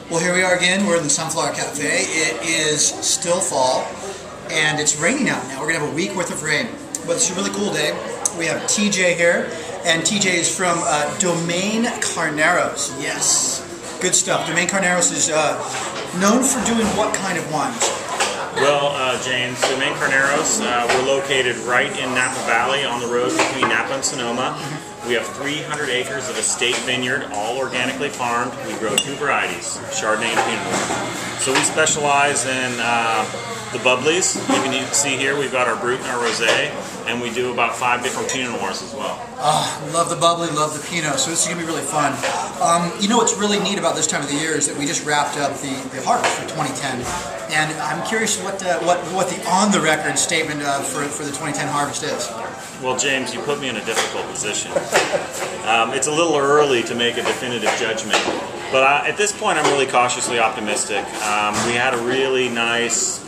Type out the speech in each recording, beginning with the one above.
Well, here we are again. We're in the Sunflower Cafe. It is still fall, and it's raining out now. We're going to have a week worth of rain, but it's a really cool day. We have TJ here, and TJ is from Domaine Carneros. Yes, good stuff. Domaine Carneros is known for doing what kind of wines? Well, James, Domaine Carneros, we're located right in Napa Valley on the road between Napa and Sonoma. We have 300 acres of estate vineyard, all organically farmed. We grow 2 varieties, Chardonnay and Pinot Noir. So we specialize in the bubblies. You can see here we've got our Brut and our Rosé, and we do about 5 different Pinot Noirs as well. Oh, love the bubbly, love the Pinot, so this is going to be really fun. You know what's really neat about this time of the year is that we just wrapped up the harvest for 2010, and I'm curious what the on-the-record statement for the 2010 harvest is. Well, James, you put me in a difficult position. It's a little early to make a definitive judgment, but at this point I'm really cautiously optimistic. We had a really nice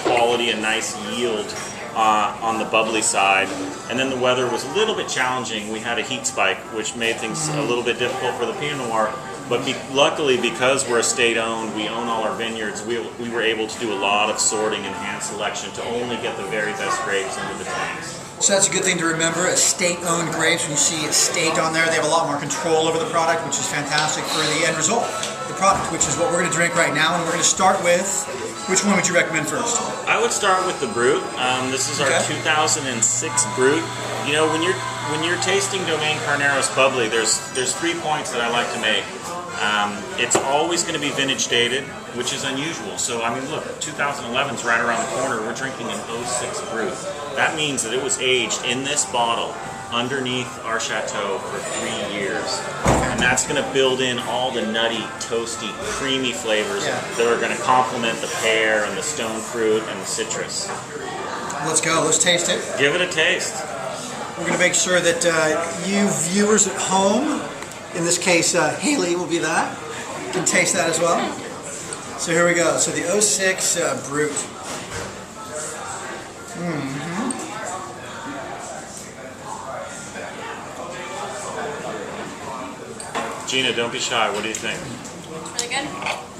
quality and nice yield on the bubbly side, and then the weather was a little bit challenging. We had a heat spike, which made things a little bit difficult for the Pinot Noir, but luckily, because we're estate owned, we own all our vineyards, we were able to do a lot of sorting and hand selection to only get the very best grapes into the tanks. So that's a good thing to remember, estate-owned grapes. When you see estate on there, they have a lot more control over the product, which is fantastic for the end result, the product, which is what we're going to drink right now. And we're going to start with, which one would you recommend first? I would start with the Brut. This is our 2006 Brut. You know, when you're tasting Domaine Carneros bubbly, there's 3 points that I like to make. It's always going to be vintage dated, which is unusual. So, I mean, look, 2011 is right around the corner. We're drinking an 06 Brut. That means that it was aged in this bottle underneath our chateau for 3 years. And that's going to build in all the nutty, toasty, creamy flavors that are going to complement the pear and the stone fruit and the citrus. Let's go. Let's taste it. Give it a taste. We're going to make sure that you viewers at home, in this case, Haley will be that, can taste that as well. So here we go. So the 06 Brut. Gina, don't be shy. What do you think? Really good?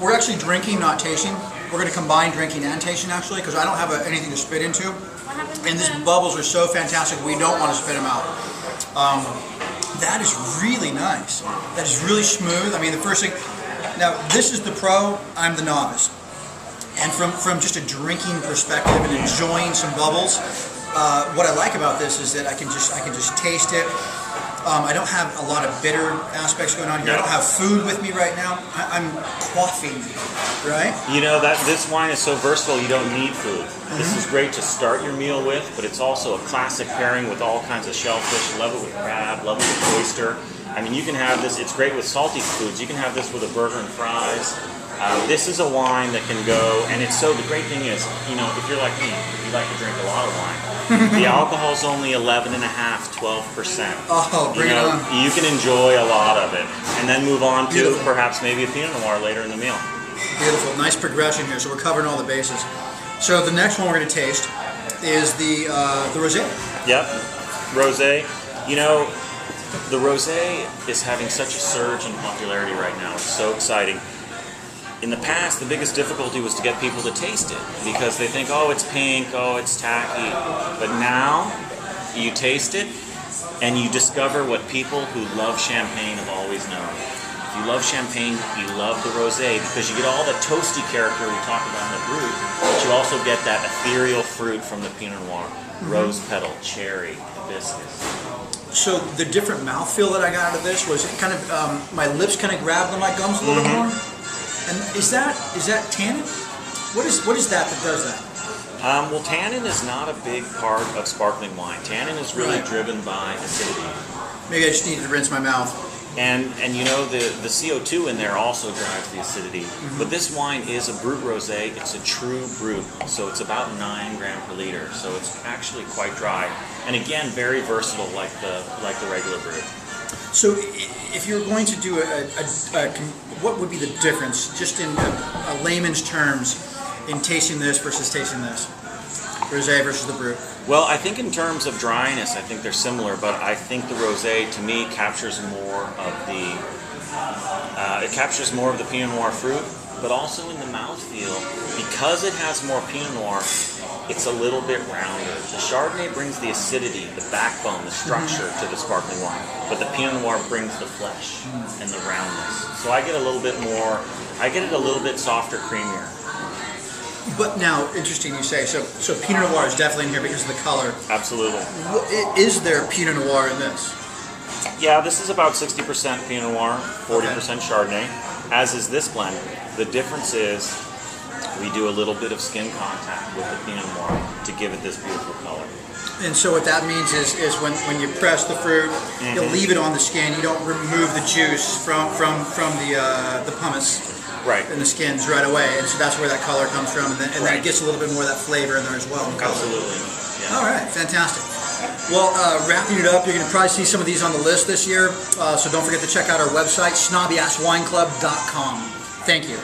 We're actually drinking, not tasting. We're going to combine drinking and tasting, actually, because I don't have anything to spit into. What happens And these bubbles are so fantastic, we don't want to spit them out. That is really nice. That is really smooth. I mean, the first thing... Now, this is the pro, I'm the novice. And from just a drinking perspective and enjoying some bubbles, what I like about this is that I can just taste it. I don't have a lot of bitter aspects going on here. I don't have food with me right now. I'm quaffing, right? You know, this wine is so versatile, you don't need food. This is great to start your meal with, but it's also a classic pairing with all kinds of shellfish. Love it with crab, love it with oyster. I mean, you can have this, it's great with salty foods. You can have this with a burger and fries. This is a wine that can go, and the great thing is, you know, if you're like me, you like to drink a lot of wine. The alcohol's only 11.5, 12%. Oh, bring it on. You can enjoy a lot of it, and then move on to perhaps maybe a Pinot Noir later in the meal. Beautiful, nice progression here. So we're covering all the bases. So the next one we're going to taste is the Rosé. Yep, Rosé. You know, the Rosé is having such a surge in popularity right now. It's so exciting. In the past, the biggest difficulty was to get people to taste it because they think, oh, it's pink, oh, it's tacky. But now, you taste it and you discover what people who love champagne have always known. If you love champagne, you love the Rosé because you get all the toasty character we talked about in the Brut, but you also get that ethereal fruit from the Pinot Noir. Rose petal, cherry, hibiscus. So the different mouthfeel that I got out of this was it kind of, my lips kind of grabbed on my gums a little more. And is that tannin? What is that does that? Well, tannin is not a big part of sparkling wine. Tannin is really driven by acidity. Maybe I just needed to rinse my mouth. And you know, the CO2 in there also drives the acidity. But this wine is a Brut Rosé. It's a true Brut, so it's about 9 grams per liter. So it's actually quite dry. And again, very versatile, like the regular Brut. So if you're going to do what would be the difference, just in a layman's terms, in tasting this versus tasting this? Rosé versus the Brut. Well, I think in terms of dryness, I think they're similar, but I think the Rosé, to me, captures more of the It captures more of the Pinot Noir fruit, but also in the mouthfeel, because it has more Pinot Noir, it's a little bit rounder. The Chardonnay brings the acidity, the backbone, the structure to the sparkling wine, but the Pinot Noir brings the flesh and the roundness. So I get a little bit more, I get it a little bit softer, creamier. But now, interesting you say, so Pinot Noir is definitely in here because of the color. Absolutely. Is there Pinot Noir in this? Yeah, this is about 60% Pinot Noir, 40% Chardonnay, as is this blend. The difference is we do a little bit of skin contact with the Pinot Noir to give it this beautiful color. And so what that means is when you press the fruit, you'll leave it on the skin. You don't remove the juice from the pumice. Right. And the skins right away, and so that's where that color comes from, and then it gets a little bit more of that flavor in there as well. Absolutely. Yeah. All right, fantastic. Well, wrapping it up, you're going to probably see some of these on the list this year, so don't forget to check out our website, snobbyasswineclub.com. Thank you.